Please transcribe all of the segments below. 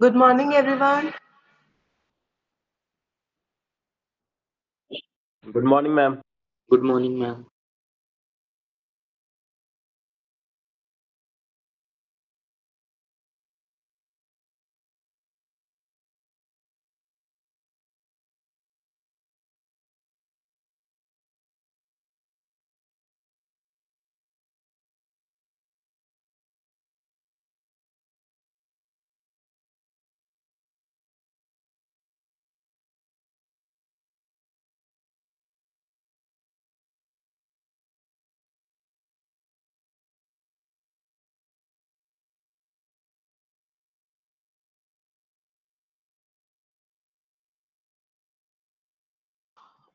Good morning, everyone. Good morning, ma'am. Good morning, ma'am.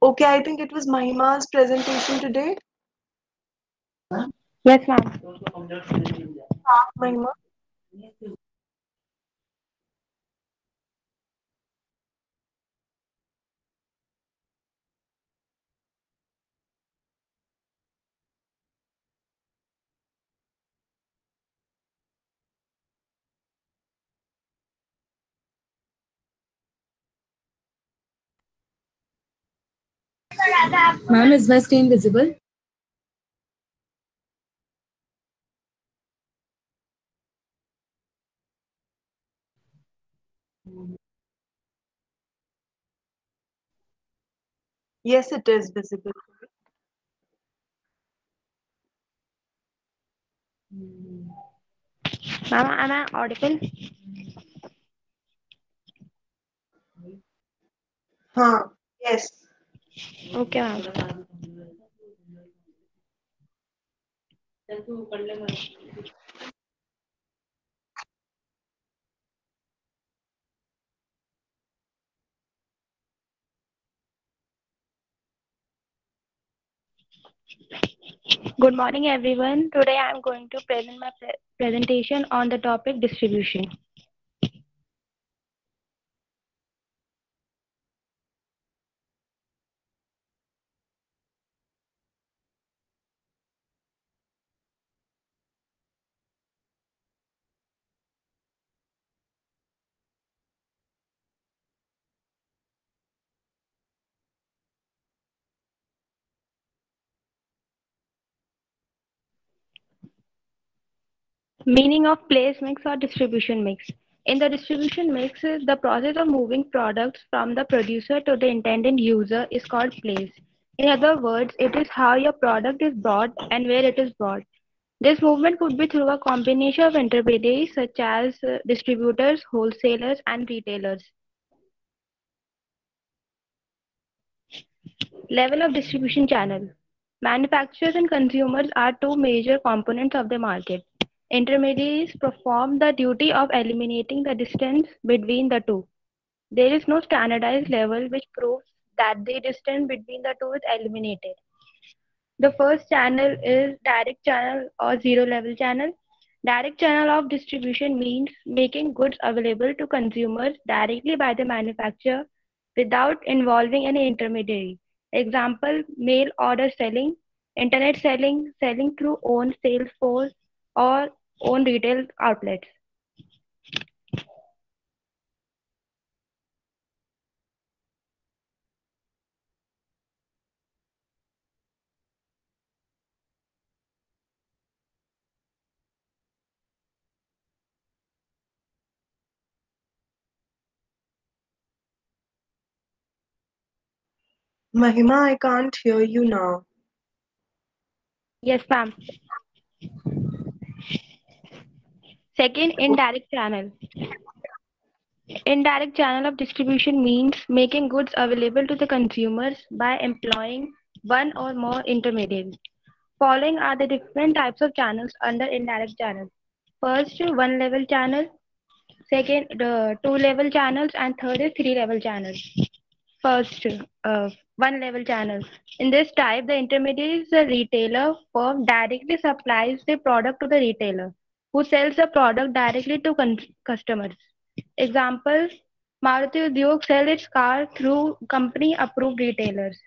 Okay, I think it was Mahima's presentation today. Yes, ma'am. Mahima. Ma'am, is my screen visible? Yes, it is visible. Ma'am, am I audible? Huh. Yes. Okay, ma'am. Good morning, everyone. Today I am going to present my presentation on the topic distribution. Meaning of place mix or distribution mix. In the distribution mix, the process of moving products from the producer to the intended user is called place. In other words, it is how your product is brought and where it is brought. This movement could be through a combination of intermediaries such as distributors, wholesalers, and retailers. Level of distribution channel. Manufacturers and consumers are two major components of the market. Intermediaries perform the duty of eliminating the distance between the two. There is no standardized level which proves that the distance between the two is eliminated. The first channel is direct channel or zero level channel. Direct channel of distribution means making goods available to consumers directly by the manufacturer without involving any intermediary. Example, mail order selling, internet selling, selling through own sales force or own retail outlets. Mahima, I can't hear you now. Yes, ma'am. Second, indirect channel. Indirect channel of distribution means making goods available to the consumers by employing one or more intermediaries. Following are the different types of channels under indirect channel. First, one level channel. Second, the two level channels, and third is three level channels. First, one level channel. In this type, the intermediary is the retailer firm directly supplies the product to the retailer, who sells the product directly to customers. Example, Maruti Udyog sell its car through company approved retailers.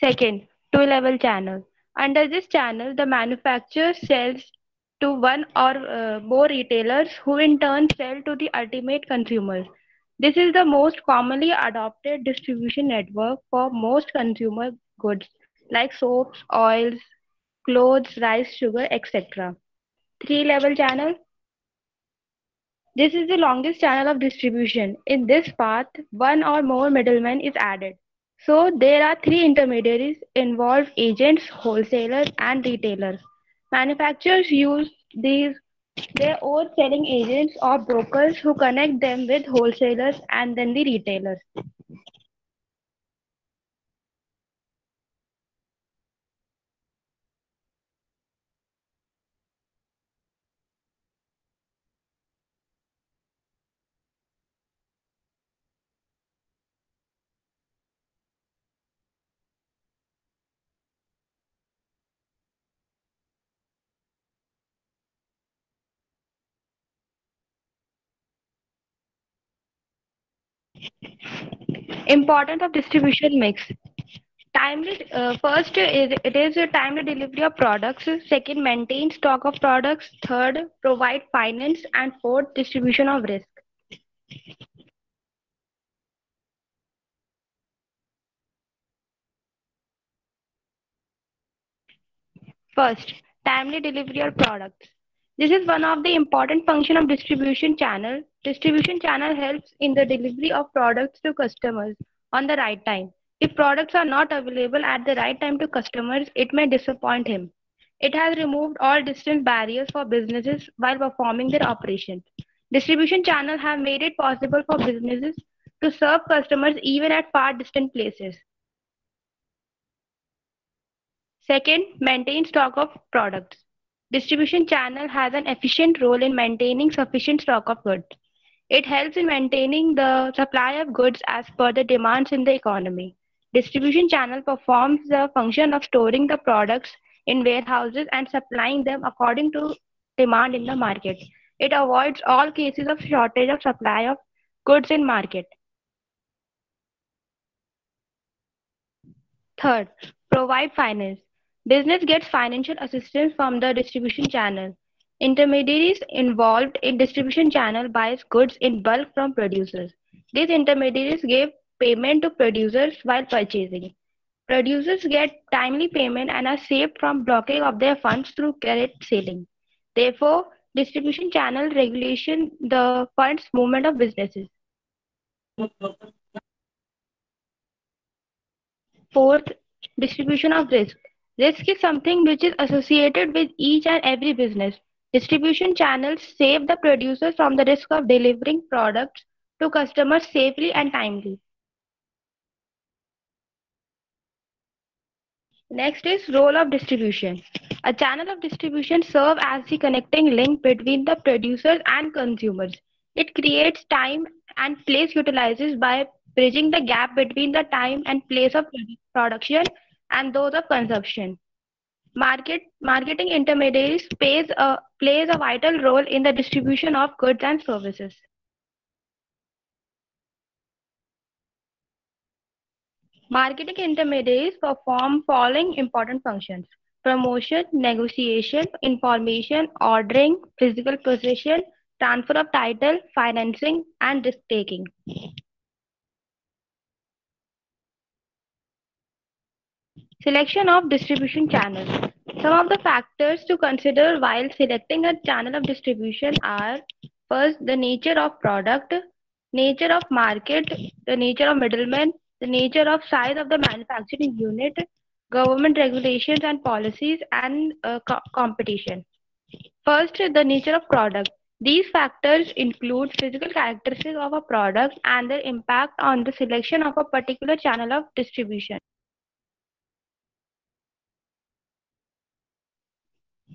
Second, two-level channel. Under this channel, the manufacturer sells to one or more retailers who in turn sell to the ultimate consumers. This is the most commonly adopted distribution network for most consumer goods like soaps, oils, clothes, rice, sugar, etc. Three-level channel. This is the longest channel of distribution. In this path, one or more middlemen is added. So there are three intermediaries involved: agents, wholesalers, and retailers. Manufacturers use these their own selling agents or brokers who connect them with wholesalers and then the retailers. Importance of distribution mix. Timely, first, it is a timely delivery of products. Second, maintain stock of products. Third, provide finance. And fourth, distribution of risk. First, timely delivery of products. This is one of the important function of distribution channel. Distribution channel helps in the delivery of products to customers on the right time. If products are not available at the right time to customers, it may disappoint him. It has removed all distance barriers for businesses while performing their operations. Distribution channels have made it possible for businesses to serve customers even at far distant places. Second, maintain stock of products. Distribution channel has an efficient role in maintaining sufficient stock of goods. It helps in maintaining the supply of goods as per the demands in the economy. Distribution channel performs the function of storing the products in warehouses and supplying them according to demand in the market. It avoids all cases of shortage of supply of goods in market. Third, provide finance. Business gets financial assistance from the distribution channel. Intermediaries involved in distribution channel buys goods in bulk from producers. These intermediaries give payment to producers while purchasing. Producers get timely payment and are saved from blocking of their funds through credit ceiling. Therefore, distribution channel regulation the funds movement of businesses. Fourth, distribution of risk. Risk is something which is associated with each and every business. Distribution channels save the producers from the risk of delivering products to customers safely and timely. Next is role of distribution. A channel of distribution serves as the connecting link between the producers and consumers. It creates time and place utilizes by bridging the gap between the time and place of production and those of consumption. Marketing intermediaries plays a vital role in the distribution of goods and services. Marketing intermediaries perform following important functions: promotion, negotiation, information, ordering, physical possession, transfer of title, financing, and risk taking. Selection of distribution channels. Some of the factors to consider while selecting a channel of distribution are: first, the nature of product, nature of market, the nature of middlemen, the nature of size of the manufacturing unit, government regulations and policies, and competition. First, the nature of product. These factors include physical characteristics of a product and their impact on the selection of a particular channel of distribution.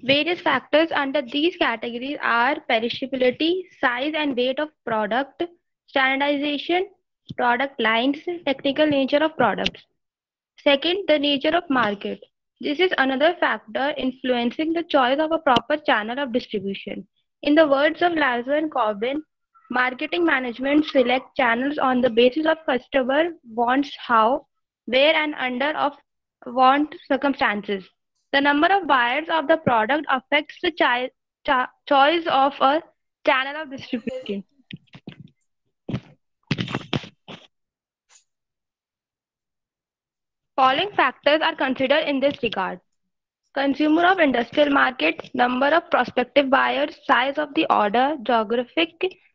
Various factors under these categories are perishability, size and weight of product, standardization, product lines, technical nature of products. Second, the nature of market. This is another factor influencing the choice of a proper channel of distribution. In the words of Lazo and Corbin, marketing management select channels on the basis of customer wants, how, where and under of want circumstances. The number of buyers of the product affects the choice of a channel of distribution. Following factors are considered in this regard. Consumer of industrial market, number of prospective buyers, size of the order, geographic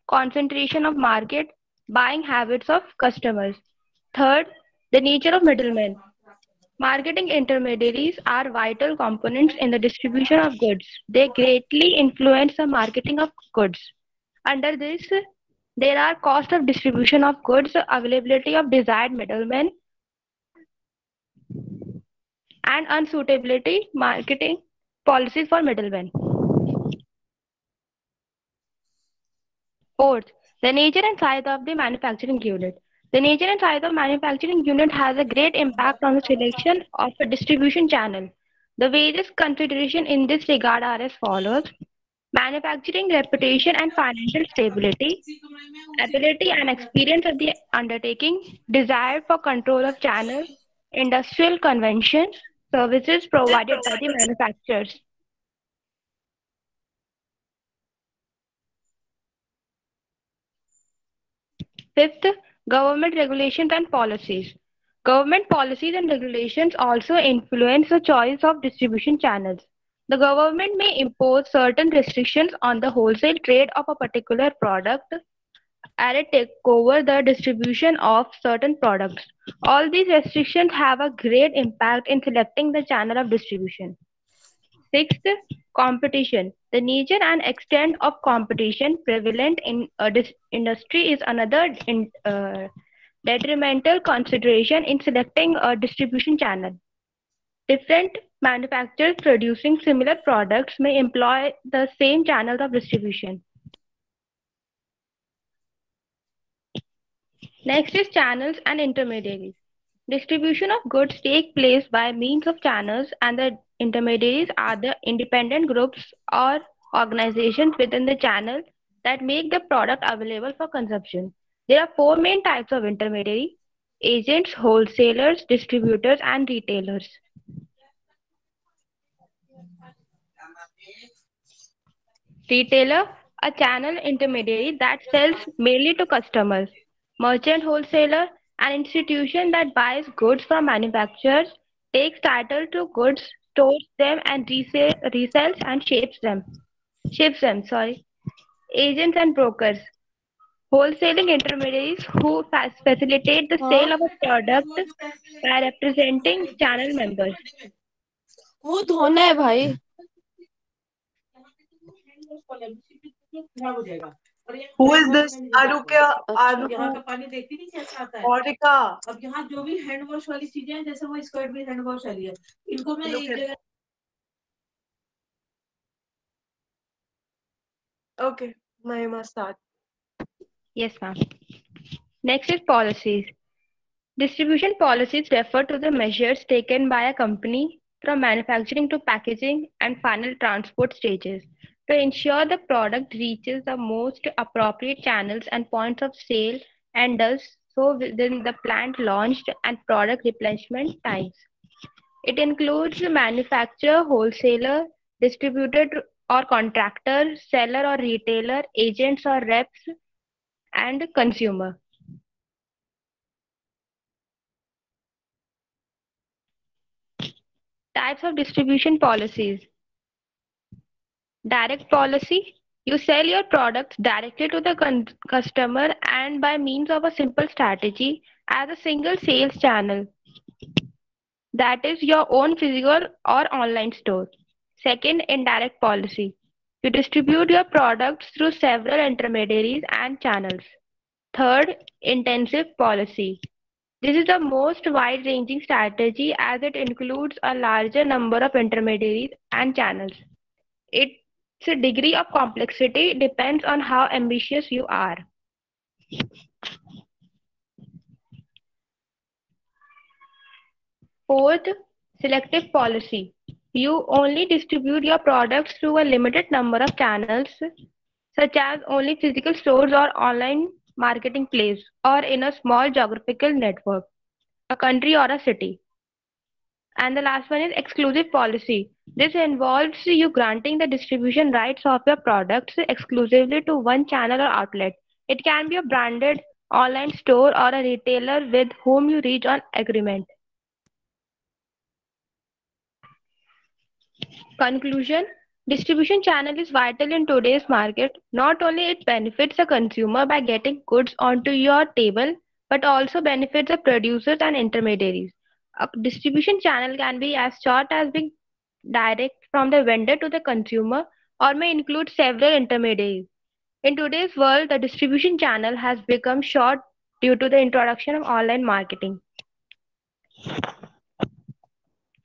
concentration of market, buying habits of customers. Third, the nature of middlemen. Marketing intermediaries are vital components in the distribution of goods. They greatly influence the marketing of goods. Under this, there are cost of distribution of goods, availability of desired middlemen, and unsuitability marketing policies for middlemen. Fourth, the nature and size of the manufacturing unit. The nature and size of manufacturing unit has a great impact on the selection of a distribution channel. The various considerations in this regard are as follows: manufacturing reputation and financial stability, ability and experience of the undertaking, desire for control of channel, industrial conventions, services provided by the manufacturers. Fifth, government regulations and policies. Government policies and regulations also influence the choice of distribution channels. The government may impose certain restrictions on the wholesale trade of a particular product and take over the distribution of certain products. All these restrictions have a great impact in selecting the channel of distribution. Sixth, competition. The nature and extent of competition prevalent in a industry is another detrimental consideration in selecting a distribution channel. Different manufacturers producing similar products may employ the same channels of distribution. Next is channels and intermediaries. Distribution of goods take place by means of channels, and the intermediaries are the independent groups or organizations within the channel that make the product available for consumption. There are four main types of intermediary: agents, wholesalers, distributors, and retailers. Retailer, a channel intermediary that sells mainly to customers. Merchant wholesaler, an institution that buys goods from manufacturers, takes title to goods, stores them and resells and shapes them. Ships them, sorry. Agents and brokers, wholesaling intermediaries who facilitate the हाँ sale of a product by representing channel members. वो धोना है भाई. Who is this? Arukya, Aru, Aurika. Look at. Okay, Mahima, start. Yes, ma'am. Next is policies. Distribution policies refer to the measures taken by a company from manufacturing to packaging and final transport stages to ensure the product reaches the most appropriate channels and points of sale and does so within the planned launched and product replenishment times. It includes the manufacturer, wholesaler, distributor or contractor, seller or retailer, agents or reps, and consumer. Types of distribution policies. Direct policy. You sell your products directly to the customer and by means of a simple strategy as a single sales channel. That is your own physical or online store. Second, indirect policy. You distribute your products through several intermediaries and channels. Third, intensive policy. This is the most wide-ranging strategy as it includes a larger number of intermediaries and channels. Its degree of complexity depends on how ambitious you are. Fourth, selective policy. You only distribute your products through a limited number of channels, such as only physical stores or online marketing place, or in a small geographical network, a country or a city. And the last one is exclusive policy. This involves you granting the distribution rights of your products exclusively to one channel or outlet. It can be a branded online store or a retailer with whom you reach an agreement. Conclusion: distribution channel is vital in today's market. Not only it benefits the consumer by getting goods onto your table, but also benefits the producers and intermediaries. A distribution channel can be as short as being direct from the vendor to the consumer or may include several intermediaries. In today's world, the distribution channel has become short due to the introduction of online marketing.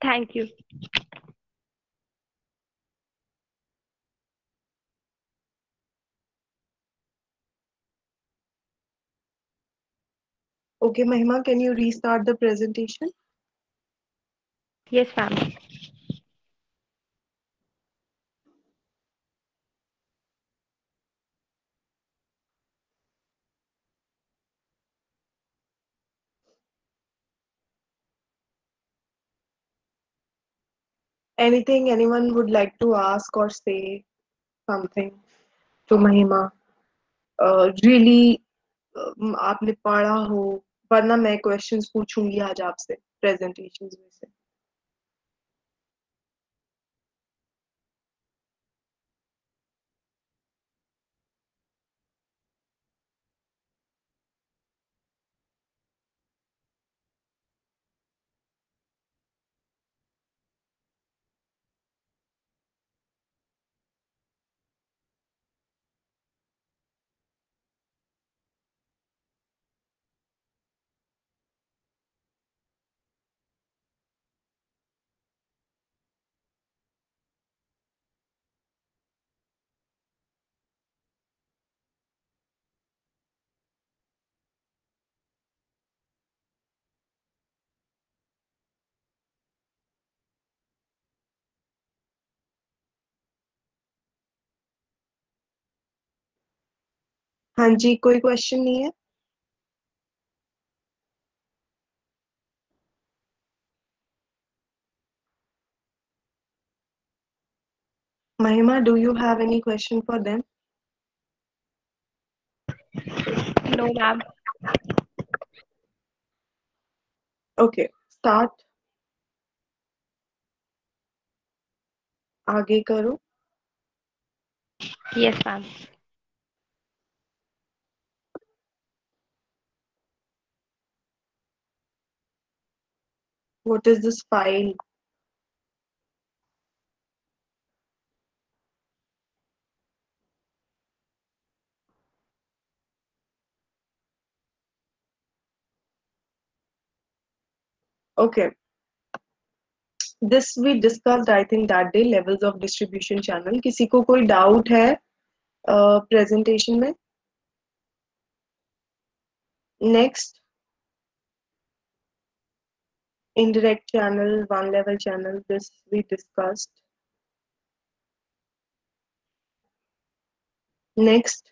Thank you. Okay, Mahima, can you restart the presentation? Yes, ma'am. Anything anyone would like to ask or say something to Mahima? Really, आपने पढ़ा हो, वरना मैं questions पूछूंगी आज आपसे presentations में से. हाँ जी, कोई क्वेश्चन नहीं है? Mahima, do you have any question for them? No, ma'am. Okay, start. आगे करो. Yes, ma'am. What is this file? Okay, this we discussed I think that day, levels of distribution channel. किसी को कोई doubt है presentation में? Next, indirect channel, one level channel, this we discussed. Next,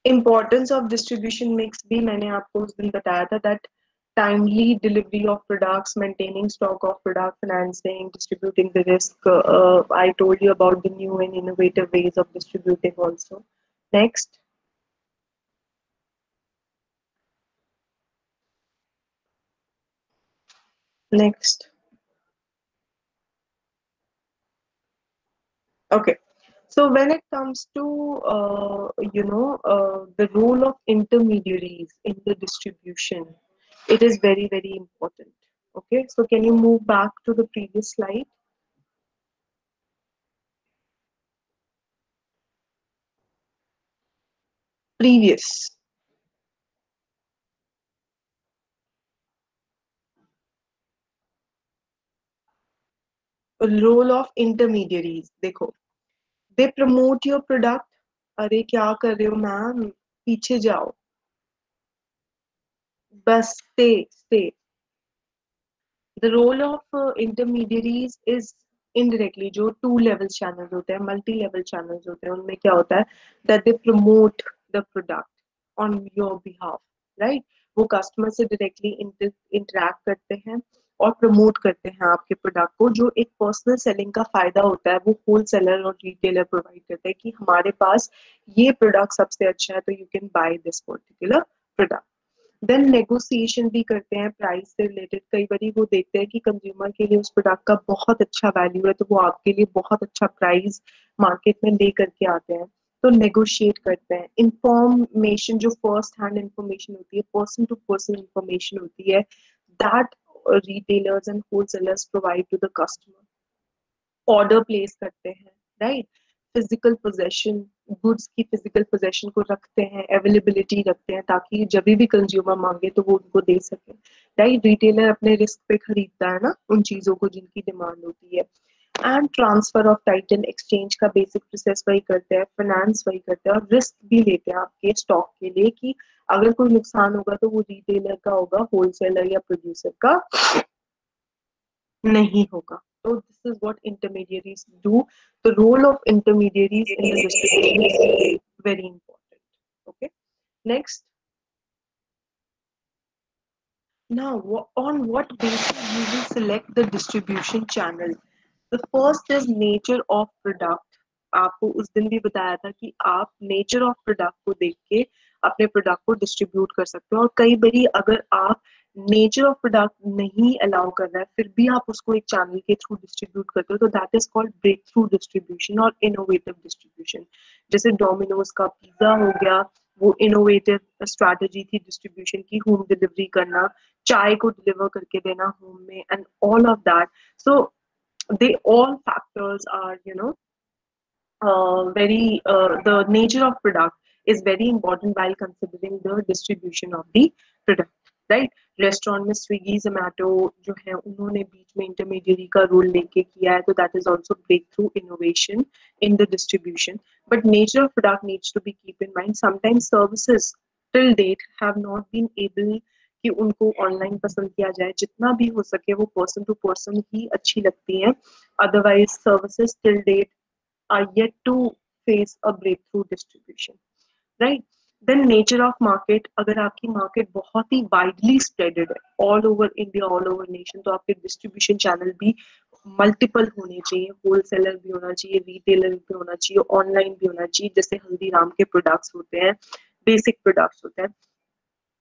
importance of distribution mix भी मैंने आपको उस दिन बताया था, that timely delivery of products, maintaining stock of product, financing, distributing the risk. I told you about the new and innovative ways of distributing also. Next, next. Okay. So when it comes to the role of intermediaries in the distribution, it is very very important. Okay. So can you move back to the previous slide? Previous. Role of intermediaries. देखो, they promote your product. अरे क्या कर रहे हो ma'am? पीछे जाओ. बस stay. The role of intermediaries is indirectly, जो two level channels होते हैं, multi level channels होते हैं, उनमें क्या होता है that they promote the product on your behalf, right? वो कस्टमर से डायरेक्टली इंटरेक्ट करते हैं और प्रमोट करते हैं आपके प्रोडक्ट को। जो एक पर्सनल सेलिंग का फायदा होता है वो होलसेलर और रिटेलर प्रोवाइड करते हैं कि हमारे पास ये प्रोडक्ट सबसे अच्छा है, तो you can buy this particular product. Then negotiation भी करते हैं प्राइस से रिलेटेड। कई बार वो देखते हैं कि कंज्यूमर के लिए उस प्रोडक्ट का बहुत अच्छा वैल्यू है, तो वो आपके लिए बहुत अच्छा प्राइस मार्केट में ले करके आते हैं, तो नेगोशिएट करते हैं। इंफॉर्मेशन जो फर्स्ट हैंड इंफॉर्मेशन होती है, पर्सन टू पर्सन इंफॉर्मेशन होती है, that retailers and wholesalers provide to the customer. Order place करते हैं, राइट। फिजिकल पोजेशन, गुड्स की फिजिकल पोजेशन को रखते हैं, अवेलेबिलिटी रखते हैं, ताकि जब भी कंज्यूमर मांगे तो वो उनको दे सके, राइट। रिटेलर अपने रिस्क पे खरीदता है ना उन चीजों को जिनकी डिमांड होती है। And transfer of title, exchange का बेसिक प्रोसेस वही करते हैं, फाइनेंस वही करते हैं, और रिस्क भी लेते हैं आपके स्टॉक के लिए कि अगर कोई नुकसान होगा तो वो रिटेलर का होगा, होलसेलर या प्रोड्यूसर का नहीं होगा। So this is what intermediaries do. The role of intermediaries in the distribution is very important. Okay. Next. Now, on what basis you will select the distribution channel? The first is nature of product. आपको उस दिन भी बताया था कि आप nature of product को देख के अपने प्रोडक्ट को डिस्ट्रीब्यूट कर सकते हो। और कई बारी अगर आप नेचर ऑफ प्रोडक्ट नहीं अलाउ कर रहा है फिर भी आप उसको एक चैनल के थ्रू डिस्ट्रीब्यूट करते हो, तो that is called breakthrough distribution और इनोवेटिव डिस्ट्रीब्यूशन। जैसे डोमिनोज का पिज्जा हो गया, वो इनोवेटिव स्ट्रैटेजी थी डिस्ट्रीब्यूशन की, होम डिलीवरी करना, चाय को डिलीवर करके देना होम में, and all of that. So they all factors are, the nature of product is very important while considering the distribution of the product, right? Restaurant में स्विगी जोमेटो जो है उन्होंने बीच में इंटरमीडियरी का रोल लेके किया है, तो that is also breakthrough innovation in the distribution. But nature of product needs to be keep in mind. Sometimes services till date have not been able कि उनको ऑनलाइन पसंद किया जाए, जितना भी हो सके वो पर्सन टू पर्सन ही अच्छी लगती हैं। Otherwise services till date are yet to face a breakthrough distribution, right? Then nature of market, अगर आपकी मार्केट बहुत ही widely spreaded है, all over India, all over nation, तो आपके distribution channel भी मल्टीपल होने चाहिए, होलसेलर भी होना चाहिए, रिटेलर भी होना चाहिए, ऑनलाइन भी होना चाहिए। जैसे हल्दीराम के प्रोडक्ट्स होते हैं, बेसिक प्रोडक्ट्स होते हैं।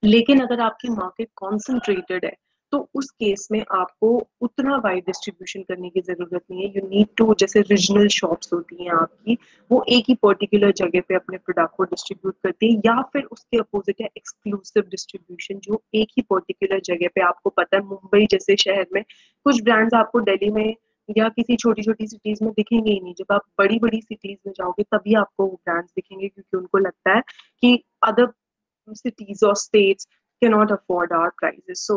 लेकिन अगर आपकी मार्केट कॉन्सेंट्रेटेड है तो उस केस में आपको उतना वाइड डिस्ट्रीब्यूशन करने की जरूरत नहीं है। यू नीड टू, जैसे रीजनल शॉप्स होती हैं आपकी, वो एक ही पर्टिकुलर जगह पे अपने प्रोडक्ट को डिस्ट्रीब्यूट करती है, या फिर उसके अपोजिट है एक्सक्लूसिव डिस्ट्रीब्यूशन, जो एक ही पर्टिकुलर जगह पे आपको पता है। मुंबई जैसे शहर में कुछ ब्रांड्स आपको दिल्ली में या किसी छोटी छोटी सिटीज में दिखेंगे ही नहीं, जब आप बड़ी बड़ी सिटीज में जाओगे तभी आपको वो ब्रांड्स दिखेंगे, क्योंकि उनको लगता है कि other cities or states cannot afford our prices. So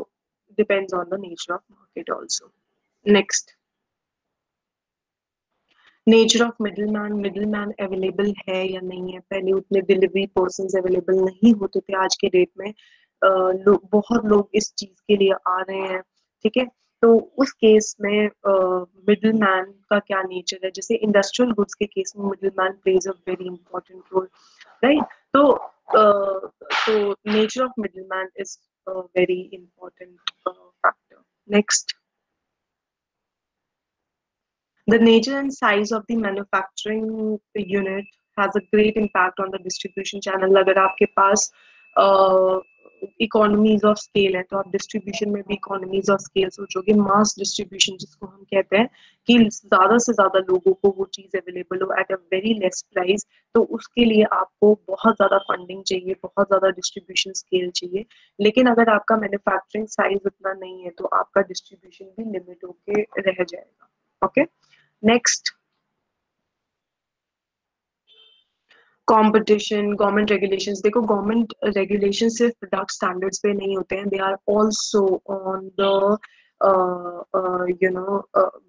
depends on the nature of market also. Next, nature of middleman. Middleman available है या नहीं है। पहले उतने डिलीवरी पर्सन अवेलेबल नहीं होते थे, आज के डेट में बहुत लोग इस चीज के लिए आ रहे हैं, ठीक है। तो उस केस में मिडिलमैन का क्या नेचर है। जैसे इंडस्ट्रियल गुड्स के केस में middleman plays a very important role, right. तो nature of middleman is very important factor. Next, the nature and size of the manufacturing unit has a great impact on the distribution channel. अगर आपके पास economies of scale है तो आप distribution में भी economies of scale सोचोगे। Mass distribution जिसको हम कहते हैं कि ज्यादा से ज्यादा लोगों को वो चीज अवेलेबल हो at a very less price, तो उसके लिए आपको बहुत ज्यादा फंडिंग चाहिए, बहुत ज्यादा डिस्ट्रीब्यूशन स्केल चाहिए। लेकिन अगर आपका मैन्युफैक्चरिंग साइज उतना नहीं है तो आपका डिस्ट्रीब्यूशन भी लिमिट होके रह जाएगा। Okay, next, competition, government regulations. देखो, गवर्नमेंट रेगुलेशन सिर्फ प्रोडक्ट स्टैंडर्ड्स पे नहीं होते हैं, they are also on the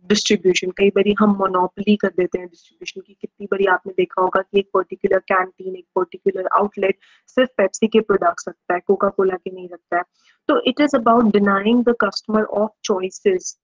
distribution. कई बारी हम मोनोपोली कर देते हैं डिस्ट्रीब्यूशन की। कितनी बारी आपने देखा होगा कि एक पर्टिकुलर कैंटीन, एक पर्टिकुलर आउटलेट सिर्फ पेप्सी के प्रोडक्ट्स रखता है, कोका कोला के नहीं रखता है। तो it is about denying the customer of choices,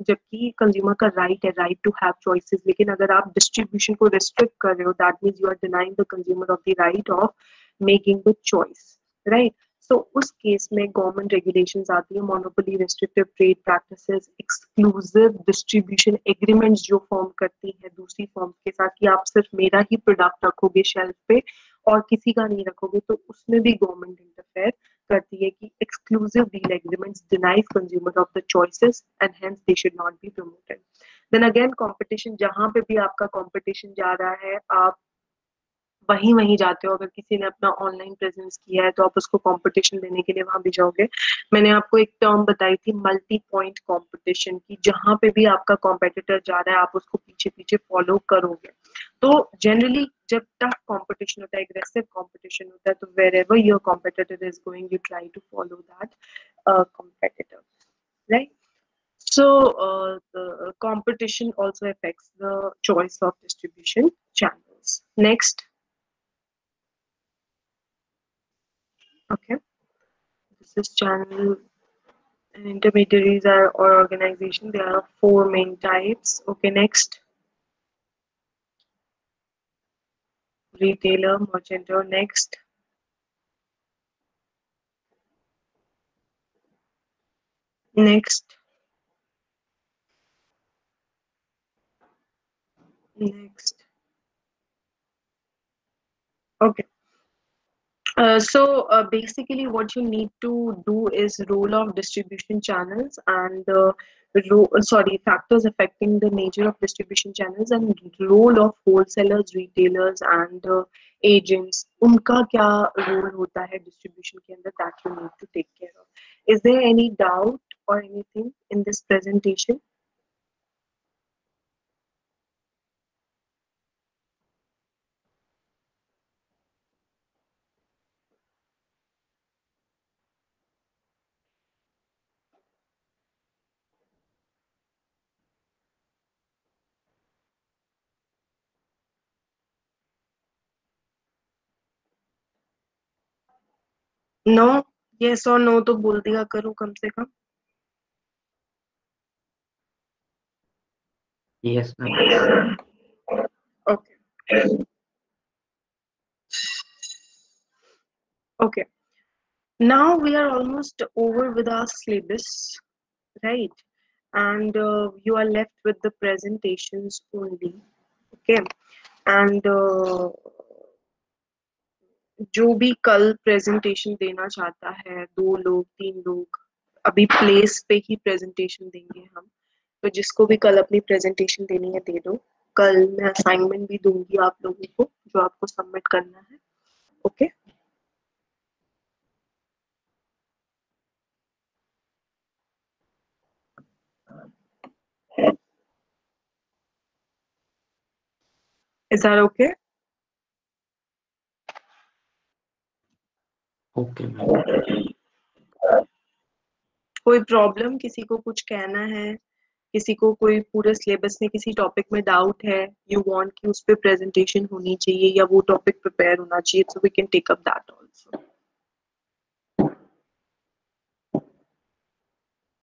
जबकि कंज्यूमर का राइट टू हैव चॉइसेस। लेकिन अगर आप डिस्ट्रीब्यूशन को रिस्ट्रिक्ट कर रहे हो, that means you are denying the consumer of the right of making the choice, right. तो उस केस में गवर्नमेंट रेगुलेशंस आती है, monopoly, restrictive trade practices, exclusive distribution agreements जो फॉर्म करती है दूसरी फॉर्म के साथ कि आप सिर्फ मेरा ही प्रोडक्ट रखोगे शेल्फ पे और किसी का नहीं रखोगे, तो उसमें भी गवर्नमेंट इंटरफेयर करती है कि exclusive deal agreements denies consumer of the choices and hence they should not be promoted. Then again competition, जहां पे भी आपका कंपटीशन जा रहा है आप वहीं वहीं जाते हो। अगर किसी ने अपना ऑनलाइन प्रेजेंस किया है तो आप उसको कंपटीशन देने के लिए वहां भी जाओगे। मैंने आपको एक टर्म बताई थी मल्टी पॉइंट कंपटीशन की, जहां पे भी आपका कॉम्पिटिटर जा रहा है आप उसको पीछे पीछे फॉलो करोगे। तो जनरली जब टफ कंपटीशन होता है, एग्रेसिव कंपटीशन होता है, तो wherever your competitor is going you try to follow that competitor, right? So the competition also affects the choice of distribution channels. Next. Okay, this is channel and intermediaries are or organization. There are four main types. Okay, next. Retailer, merchanter. Next. Next. Next. Okay. So basically what you need to do is role of distribution channels and factors affecting the nature of distribution channels and role of wholesalers, retailers and agents. उनका क्या role होता है distribution के अंदर, that you need to take care of. Is there any doubt or anything in this presentation? No? Yes or no तो बोल दिया करो कम से कम. Yes, ma'am. Okay. Okay. Now we are almost over with our syllabus, right? And you are left with the presentations only. Okay. And जो भी कल presentation देना चाहता है, 2 लोग 3 लोग अभी प्लेस पे ही प्रेजेंटेशन देंगे हम, तो जिसको भी कल अपनी प्रेजेंटेशन देनी है दे दो। कल मैं असाइनमेंट भी दूंगी आप लोगों को जो आपको सबमिट करना है। Okay. Is that okay? Okay, ma'am. कोई प्रॉब्लम, किसी को कुछ कहना है, किसी को कोई पूरे सिलेबस में किसी टॉपिक में डाउट है, यू वांट कि उस पे प्रेजेंटेशन होनी चाहिए या वो टॉपिक प्रिपेयर होना चाहिए, so we can take up that.